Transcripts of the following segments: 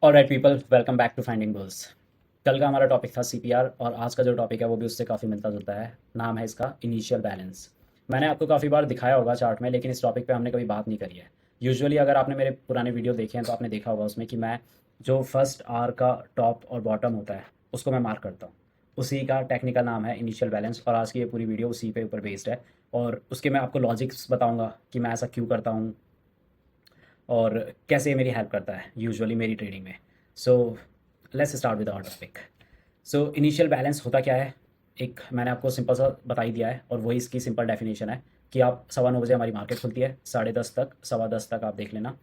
Alright people, welcome back to finding bulls. कल का हमारा टॉपिक था सीपीआर और आज का जो टॉपिक है वो भी उससे काफ़ी मिलता जुलता है। नाम है इसका इनिशियल बैलेंस। मैंने आपको काफ़ी बार दिखाया होगा चार्ट में, लेकिन इस टॉपिक पे हमने कभी बात नहीं करी है। यूजुअली अगर आपने मेरे पुराने वीडियो देखे हैं तो आपने देखा होगा उसमें कि मैं जो फर्स्ट आर का टॉप और बॉटम होता है उसको मैं मार्क करता हूँ। उसी का टेक्निकल नाम है इनिशियल बैलेंस और आज की ये पूरी वीडियो उसी पे ऊपर बेस्ड है। और उसके मैं आपको लॉजिक्स बताऊँगा कि मैं ऐसा क्यों करता हूँ और कैसे ये मेरी हेल्प करता है यूजुअली मेरी ट्रेडिंग में। So let's start with our topic. So initial balance होता क्या है, एक मैंने आपको सिंपल सा बता ही दिया है और वही इसकी सिंपल डेफिनेशन है कि आप 9:15 हमारी मार्केट खुलती है, 10:30 तक 10:15 तक आप देख लेना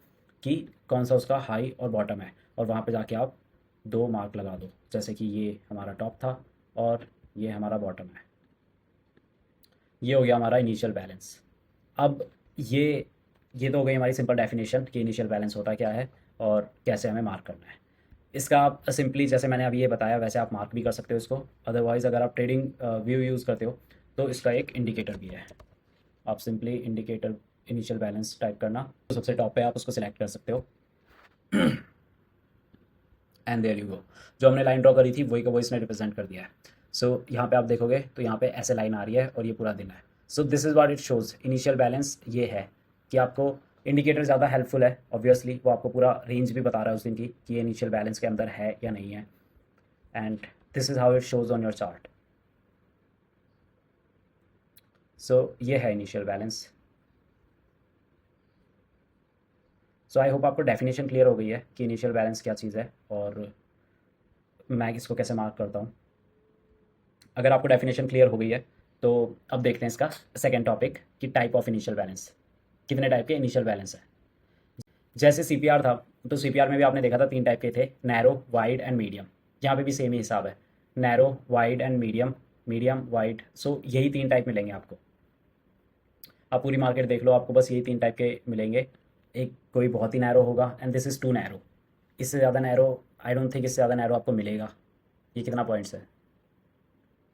कि कौन सा उसका हाई और बॉटम है और वहाँ पे जाके आप दो मार्क लगा दो, जैसे कि ये हमारा टॉप था और ये हमारा बॉटम है। ये हो गया हमारा इनिशियल बैलेंस। अब ये ये तो हो गई हमारी सिंपल डेफिनेशन कि इनिशियल बैलेंस होता क्या है और कैसे हमें मार्क करना है। इसका आप सिंपली जैसे मैंने अभी ये बताया वैसे आप मार्क भी कर सकते हो इसको। अदरवाइज़ अगर आप ट्रेडिंग व्यू यूज़ करते हो तो इसका एक इंडिकेटर भी है। आप simply indicator initial balance type करना, तो सबसे टॉप पे आप उसको सिलेक्ट कर सकते हो एंड देयर यू गो। जो हमने लाइन ड्रॉ करी थी वही का वही इसने रिप्रेजेंट कर दिया है। सो यहाँ पे आप देखोगे तो यहाँ पे ऐसे लाइन आ रही है और ये पूरा दिन है। So this is what it shows. Initial balance ये है कि आपको इंडिकेटर ज़्यादा हेल्पफुल है। ऑब्वियसली वो आपको पूरा रेंज भी बता रहा है उस दिन की कि ये इनिशियल बैलेंस के अंदर है या नहीं है। And this is how it shows on your chart. So ये है initial balance. So I hope आपको डेफिनेशन क्लियर हो गई है कि इनिशियल बैलेंस क्या चीज़ है और मैं इसको कैसे मार्क करता हूँ। अगर आपको डेफिनेशन क्लियर हो गई है तो अब देखते हैं इसका सेकेंड टॉपिक कि टाइप ऑफ इनिशियल बैलेंस, कितने टाइप के इनिशियल बैलेंस है। जैसे सीपीआर था तो सीपीआर में भी आपने देखा था तीन टाइप के थे, नैरो, वाइड एंड मीडियम। यहाँ पे भी सेम ही हिसाब है, narrow, wide and medium, medium, wide. So यही तीन टाइप मिलेंगे आपको। आप पूरी मार्केट देख लो, आपको बस यही तीन टाइप के मिलेंगे। एक कोई बहुत ही नैरो होगा and this is too narrow. इससे ज़्यादा नैरो आई डोंट थिंक इससे ज़्यादा नैरो आपको मिलेगा। ये कितना पॉइंट्स है?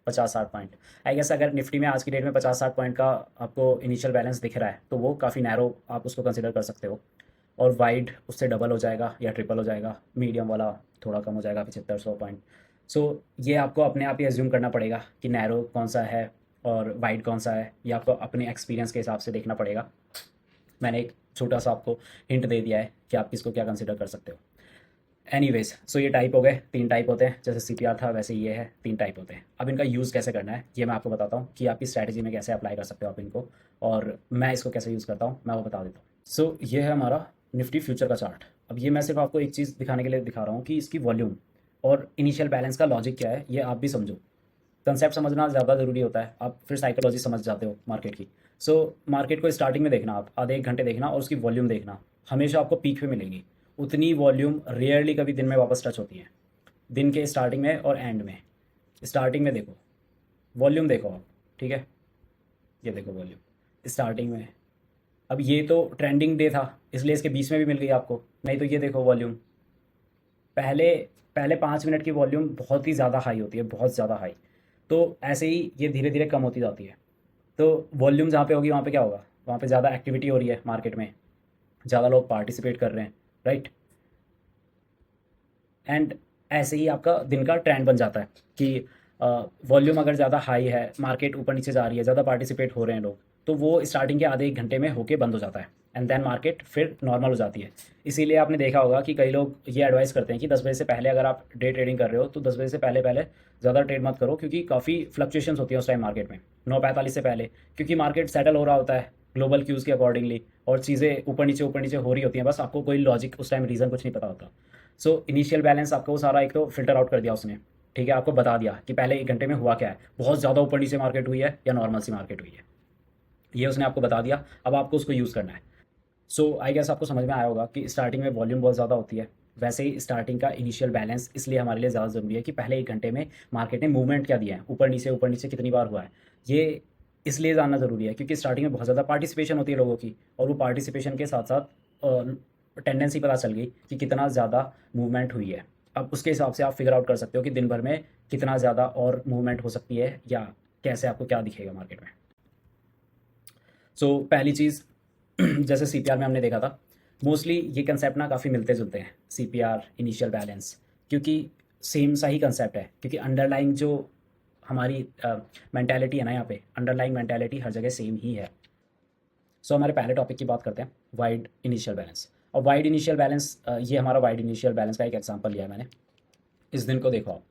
50-60 पॉइंट। आई गेस अगर निफ्टी में आज की डेट में 50-60 पॉइंट का आपको इनिशियल बैलेंस दिख रहा है तो वो काफ़ी नैरो आप उसको कंसिडर कर सकते हो। और वाइड उससे डबल हो जाएगा या ट्रिपल हो जाएगा। मीडियम वाला थोड़ा कम हो जाएगा, 75-100 पॉइंट। सो ये आपको अपने आप ही एज्यूम करना पड़ेगा कि नैरो कौन सा है और वाइड कौन सा है, ये आपको अपने एक्सपीरियंस के हिसाब से देखना पड़ेगा। मैंने एक छोटा सा आपको हिंट दे दिया है कि आप किसको क्या कंसिडर कर सकते हो। एनीवेज, सो ये टाइप हो गए, तीन टाइप होते हैं। जैसे सीपीआर था वैसे ये है, तीन टाइप होते हैं। अब इनका यूज़ कैसे करना है ये मैं आपको बताता हूँ कि आपकी स्ट्रैटेजी में कैसे अप्लाई कर सकते हो आप इनको, और मैं इसको कैसे यूज़ करता हूँ मैं वो बता देता हूँ। सो ये है हमारा निफ्टी फ्यूचर का चार्ट। अब ये मैं सिर्फ आपको एक चीज़ दिखाने के लिए दिखा रहा हूँ कि इसकी वॉल्यूम और इनिशियल बैलेंस का लॉजिक क्या है, ये आप भी समझो। कंसेप्ट समझना ज़्यादा ज़रूरी होता है, आप फिर साइकोलॉजी समझ जाते हो मार्केट की। सो मार्केट को स्टार्टिंग में देखना, आप आधे एक घंटे देखना और उसकी वॉल्यूम देखना। हमेशा आपको पीक पे मिलेगी। उतनी वॉल्यूम रेयरली कभी दिन में वापस टच होती है, दिन के स्टार्टिंग में और एंड में। स्टार्टिंग में देखो, वॉल्यूम देखो आप, ठीक है। ये देखो वॉल्यूम स्टार्टिंग में। अब ये तो ट्रेंडिंग डे था इसलिए इसके बीच में भी मिल गई आपको, नहीं तो ये देखो वॉल्यूम। पहले पहले 5 मिनट की वॉल्यूम बहुत ही ज़्यादा हाई होती है, बहुत ज़्यादा हाई। तो ऐसे ही ये धीरे धीरे कम होती जाती है। तो वॉल्यूम जहाँ पे होगी वहाँ पे क्या होगा, वहाँ पे ज़्यादा एक्टिविटी हो रही है मार्केट में, ज़्यादा लोग पार्टिसिपेट कर रहे हैं, राइट। एंड ऐसे ही आपका दिन का ट्रेंड बन जाता है कि वॉल्यूम अगर ज़्यादा हाई है, मार्केट ऊपर नीचे जा रही है, ज़्यादा पार्टिसिपेट हो रहे हैं लोग, तो वो स्टार्टिंग के आधे एक घंटे में होके बंद हो जाता है एंड देन मार्केट फिर नॉर्मल हो जाती है। इसीलिए आपने देखा होगा कि कई लोग ये एडवाइस करते हैं कि 10 बजे से पहले अगर आप डे ट्रेडिंग कर रहे हो तो 10 बजे से पहले पहले ज़्यादा ट्रेड मत करो, क्योंकि काफ़ी फ्लक्चुएशंस होती है उस टाइम मार्केट में 9:45 से पहले, क्योंकि मार्केट सेटल हो रहा होता है ग्लोबल क्यूज़ के अकॉर्डिंगली और चीज़ें ऊपर नीचे हो रही होती हैं, बस आपको कोई लॉजिक उस टाइम रीज़न कुछ नहीं पता होता। सो इनिशियल बैलेंस आपको वो सारा एक तो फिल्टर आउट कर दिया उसने, ठीक है। आपको बता दिया कि पहले एक घंटे में हुआ क्या है, बहुत ज़्यादा ऊपर नीचे मार्केट हुई है या नॉर्मल सी मार्केट हुई है, ये उसने आपको बता दिया। अब आपको उसको यूज़ करना है। सो आई गेस आपको समझ में आया होगा कि स्टार्टिंग में वॉल्यूम बहुत ज़्यादा होती है, वैसे ही स्टार्टिंग का इनिशियल बैलेंस इसलिए हमारे लिए ज़्यादा ज़रूरी है कि पहले एक घंटे में मार्केट ने मूवमेंट क्या दिया है, ऊपर नीचे कितनी बार हुआ है, ये इसलिए जानना ज़रूरी है क्योंकि स्टार्टिंग में बहुत ज़्यादा पार्टिसिपेशन होती है लोगों की, और वो पार्टिसिपेशन के साथ साथ टेंडेंसी पता चल गई कि कितना ज़्यादा मूवमेंट हुई है। अब उसके हिसाब से आप फिगर आउट कर सकते हो कि दिन भर में कितना ज़्यादा और मूवमेंट हो सकती है या कैसे आपको क्या दिखेगा मार्केट में। सो पहली चीज़ जैसे सीपीआर में हमने देखा था मोस्टली ये कंसेप्ट ना काफ़ी मिलते जुलते हैं, CPR, इनिशियल बैलेंस, क्योंकि सेम सा ही कंसेप्ट है, क्योंकि अंडरलाइंग जो हमारी मेंटालिटी है ना, यहाँ पे अंडरलाइंग मेंटालिटी हर जगह सेम ही है। सो हमारे पहले टॉपिक की बात करते हैं, वाइड इनिशियल बैलेंस। और वाइड इनिशियल बैलेंस, ये हमारा वाइड इनिशियल बैलेंस का एक एग्जांपल लिया है मैंने। इस दिन को देखो आप,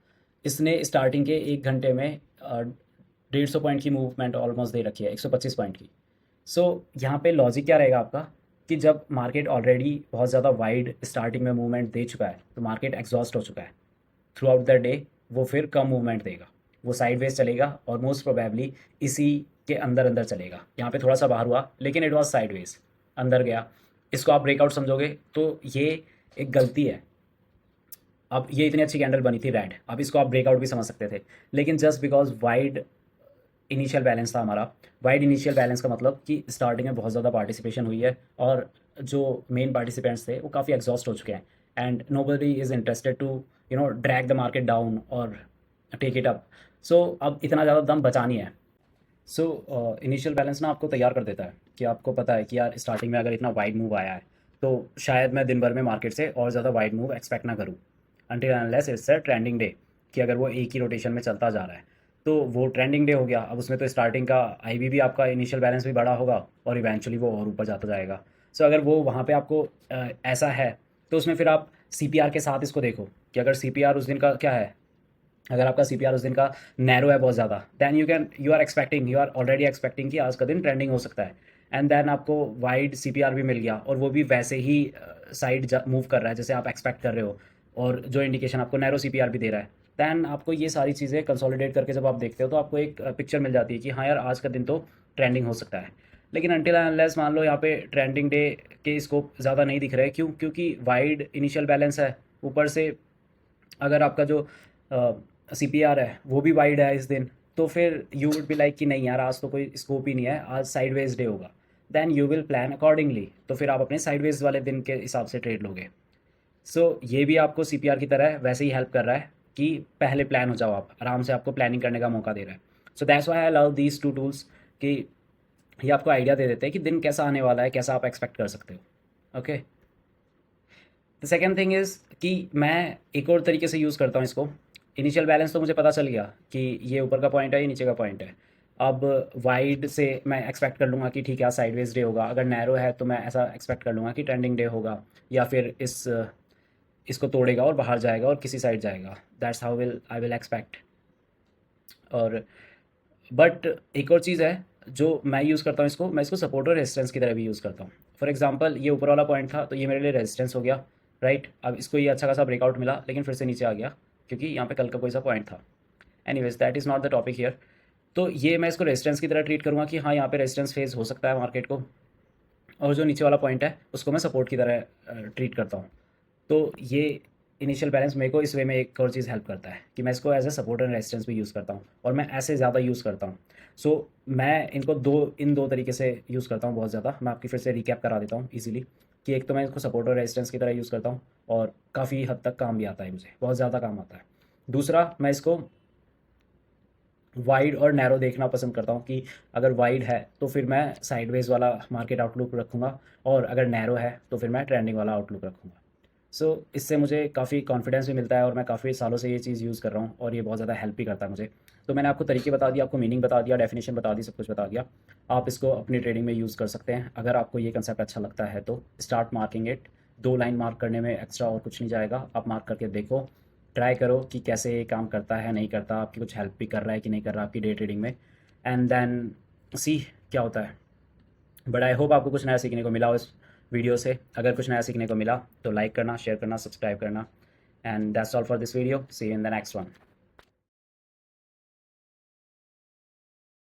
इसने स्टार्टिंग के 1 घंटे में 150 पॉइंट की मूवमेंट ऑलमोस्ट दे रखी है, 125 पॉइंट की। सो यहाँ पे लॉजिक क्या रहेगा आपका, कि जब मार्केट ऑलरेडी बहुत ज़्यादा वाइड स्टार्टिंग में मूवमेंट दे चुका है, तो मार्केट एग्जॉस्ट हो चुका है थ्रू आउट द डे, वो फिर कम मूवमेंट देगा, वो साइडवेज चलेगा और मोस्ट प्रोबेबली इसी के अंदर अंदर चलेगा। यहाँ पे थोड़ा सा बाहर हुआ, लेकिन इट वॉज साइडवेज, अंदर गया। इसको आप ब्रेकआउट समझोगे तो ये एक गलती है। अब ये इतनी अच्छी कैंडल बनी थी रेड, अब इसको आप ब्रेकआउट भी समझ सकते थे, लेकिन just because wide initial balance था हमारा। वाइड इनिशियल बैलेंस का मतलब कि स्टार्टिंग में बहुत ज़्यादा पार्टिसिपेशन हुई है, और जो मेन पार्टिसिपेंट्स थे वो काफ़ी एग्जॉस्ट हो चुके हैं, and nobody is interested to drag the market down और टेक इट अप। सो अब इतना ज़्यादा दम बचा नहीं है। सो इनिशियल बैलेंस ना आपको तैयार कर देता है कि आपको पता है कि यार स्टार्टिंग में अगर इतना वाइड मूव आया है, तो शायद मैं दिन भर में मार्केट से और ज़्यादा वाइड मूव एक्सपेक्ट ना करूँ, until unless it's a trending day, कि अगर वो एक ही रोटेशन में चलता जा रहा है, तो वो ट्रेंडिंग डे हो गया। अब उसमें तो स्टार्टिंग का IB भी आपका इनिशियल बैलेंस भी बड़ा होगा, और इवेंचुअली वो और ऊपर जाता जाएगा। सो अगर वो वहाँ पे आपको ऐसा है, तो उसमें फिर आप CPR के साथ इसको देखो, कि अगर CPR उस दिन का क्या है, अगर आपका CPR उस दिन का नैरो है बहुत ज़्यादा, then you are already expecting कि आज का दिन ट्रेंडिंग हो सकता है, एंड देन आपको वाइड CPR भी मिल गया, और वो भी वैसे ही साइड मूव कर रहा है जैसे आप एक्सपेक्ट कर रहे हो, और जो इंडिकेशन आपको नैरो CPR भी दे रहा है। दैन आपको ये सारी चीज़ें कंसोलिडेट करके जब आप देखते हो, तो आपको एक पिक्चर मिल जाती है कि हाँ यार, आज का दिन तो ट्रेंडिंग हो सकता है। लेकिन अनटिल अनलेस मान लो यहाँ पे ट्रेंडिंग डे के स्कोप ज़्यादा नहीं दिख रहे, क्यों? क्योंकि वाइड इनिशियल बैलेंस है, ऊपर से अगर आपका जो CPR है वो भी वाइड है इस दिन, तो फिर यू वुड बी लाइक कि नहीं यार, आज तो कोई स्कोप ही नहीं है, आज साइडवेज डे होगा। Then you will plan accordingly, तो फिर आप अपने साइडवेज वाले दिन के हिसाब से ट्रेड लोगे। सो ये भी आपको CPR की तरह वैसे ही हेल्प कर रहा है, कि पहले प्लान हो जाओ, आप आराम से, आपको प्लानिंग करने का मौका दे रहा है। So that's why I love these two tools, कि ये आपको आइडिया दे देते हैं कि दिन कैसा आने वाला है, कैसा आप एक्सपेक्ट कर सकते हो। Okay, the second thing is कि मैं एक और तरीके से यूज़ करता हूँ इसको। इनिशियल बैलेंस तो मुझे पता चल गया कि ये ऊपर का पॉइंट है, ये नीचे का पॉइंट है। अब वाइड से मैं एक्सपेक्ट कर लूँगा कि ठीक है, साइडवेज डे होगा। अगर नैरो है तो मैं ऐसा एक्सपेक्ट कर लूँगा कि ट्रेंडिंग डे होगा, या फिर इसको तोड़ेगा और बाहर जाएगा और किसी साइड जाएगा। That's how I will expect. और बट एक और चीज़ है जो मैं यूज़ करता हूँ इसको, मैं इसको सपोर्ट और रेजिस्टेंस की तरह भी यूज़ करता हूँ। फॉर एग्जांपल, ये ऊपर वाला पॉइंट था, तो ये मेरे लिए रेजिस्टेंस हो गया, राइट। अब इसको ये अच्छा खासा ब्रेकआउट मिला, लेकिन फिर से नीचे आ गया, क्योंकि यहाँ पे कल का कोई सा पॉइंट था। Anyways, that is not the topic here. तो ये मैं इसको रेजिस्टेंस की तरह ट्रीट करूँगा कि हाँ, यहाँ पे रेजिस्टेंस फेज हो सकता है मार्केट को, और जो नीचे वाला पॉइंट है उसको मैं सपोर्ट की तरह ट्रीट करता हूँ। तो ये इनिशियल बैलेंस मेरे को इस वे में एक और चीज़ हेल्प करता है, कि मैं इसको as a support and resistance भी यूज़ करता हूँ, और मैं ऐसे ज़्यादा यूज़ करता हूँ। सो मैं इनको इन दो तरीके से यूज़ करता हूँ बहुत ज़्यादा। मैं आपकी फिर से रिकैप करा देता हूँ इजीली, कि एक तो मैं इसको सपोर्ट और रेजिस्टेंस की तरह यूज़ करता हूँ, और काफ़ी हद तक काम भी आता है, मुझे बहुत ज़्यादा काम आता है। दूसरा, मैं इसको वाइड और नैरो देखना पसंद करता हूँ, कि अगर वाइड है तो फिर मैं साइडवेज वाला मार्केट आउटलुक रखूँगा, और अगर नैरो है तो फिर मैं ट्रेंडिंग वाला आउटलुक रखूँगा। सो इससे मुझे काफ़ी कॉन्फिडेंस भी मिलता है, और मैं काफ़ी सालों से ये चीज़ यूज़ कर रहा हूँ, और ये बहुत ज़्यादा हेल्प भी करता है मुझे। तो मैंने आपको तरीके बता दिया, आपको मीनिंग बता दिया, डेफिनेशन बता दी, सब कुछ बता दिया। आप इसको अपनी ट्रेडिंग में यूज़ कर सकते हैं। अगर आपको ये कंसेप्ट अच्छा लगता है तो start marking it. 2 line mark करने में एक्स्ट्रा और कुछ नहीं जाएगा, आप मार्क करके देखो, ट्राई करो कि कैसे ये काम करता है, नहीं करता, आपकी कुछ हेल्प भी कर रहा है कि नहीं कर रहा आपकी डे ट्रेडिंग में, एंड देन सी क्या होता है। बट आई होप आपको कुछ नया सीखने को मिला हो इस वीडियो से। अगर कुछ नया सीखने को मिला तो लाइक करना, शेयर करना, सब्सक्राइब करना, and that's all for this video. See you in the next one.